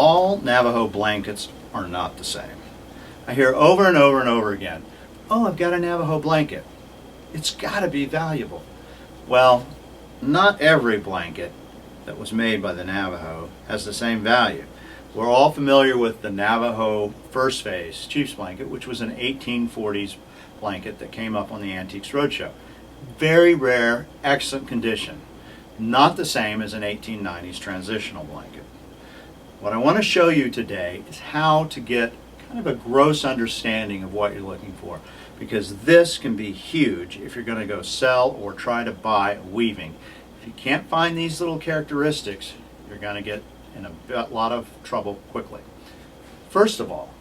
All Navajo blankets are not the same. I hear over and over and over again, oh, I've got a Navajo blanket. It's got to be valuable. Well, not every blanket that was made by the Navajo has the same value. We're all familiar with the Navajo First Phase Chief's Blanket, which was an 1840s blanket that came up on the Antiques Roadshow. Very rare, excellent condition. Not the same as an 1890s transitional blanket. What I want to show you today is how to get kind of a gross understanding of what you're looking for, because this can be huge if you're going to go sell or try to buy weaving. If you can't find these little characteristics, you're going to get in a lot of trouble quickly. First of all,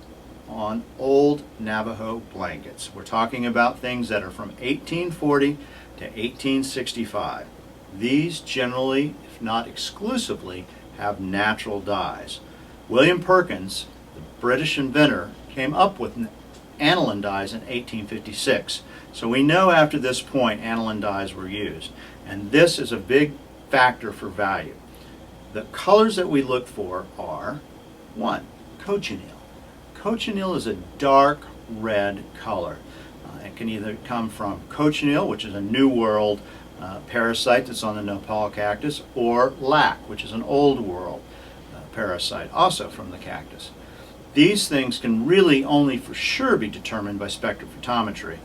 on old Navajo blankets, we're talking about things that are from 1840 to 1865. These generally, if not exclusively, have natural dyes. William Perkins, the British inventor, came up with aniline dyes in 1856. So we know after this point aniline dyes were used. And this is a big factor for value. The colors that we look for are, 1, cochineal. Cochineal is a dark red color. It can either come from cochineal, which is a New World parasite that's on the nopal cactus, or lac, which is an Old World parasite, also from the cactus. These things can really only for sure be determined by spectrophotometry,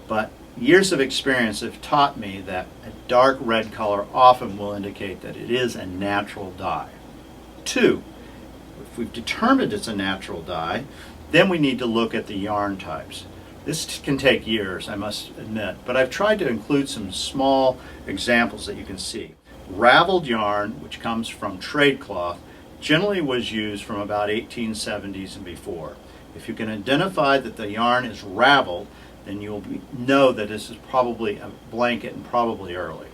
but years of experience have taught me that a dark red color often will indicate that it is a natural dye. 2, if we've determined it's a natural dye, then we need to look at the yarn types. This can take years, I must admit, but I've tried to include some small examples that you can see. Raveled yarn, which comes from trade cloth, generally was used from about 1870s and before. If you can identify that the yarn is raveled, then you'll know that this is probably a blanket and probably early.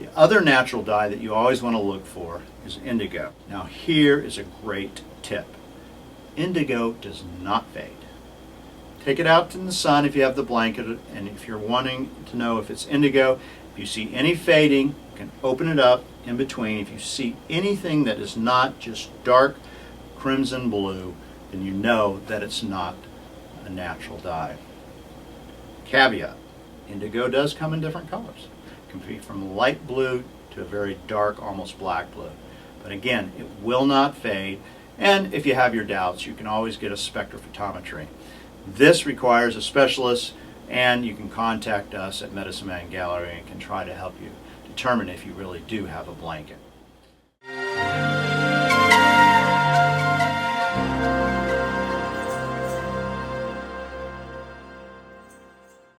The other natural dye that you always want to look for is indigo. Now here is a great tip. Indigo does not fade. Take it out in the sun if you have the blanket, and if you're wanting to know if it's indigo, if you see any fading, you can open it up in between. If you see anything that is not just dark crimson blue, then you know that it's not a natural dye. Caveat, indigo does come in different colors. It can be from light blue to a very dark, almost black blue. But again, it will not fade, and if you have your doubts, you can always get a spectrophotometry. This requires a specialist, and you can contact us at Medicine Man Gallery and can try to help you determine if you really do have a blanket.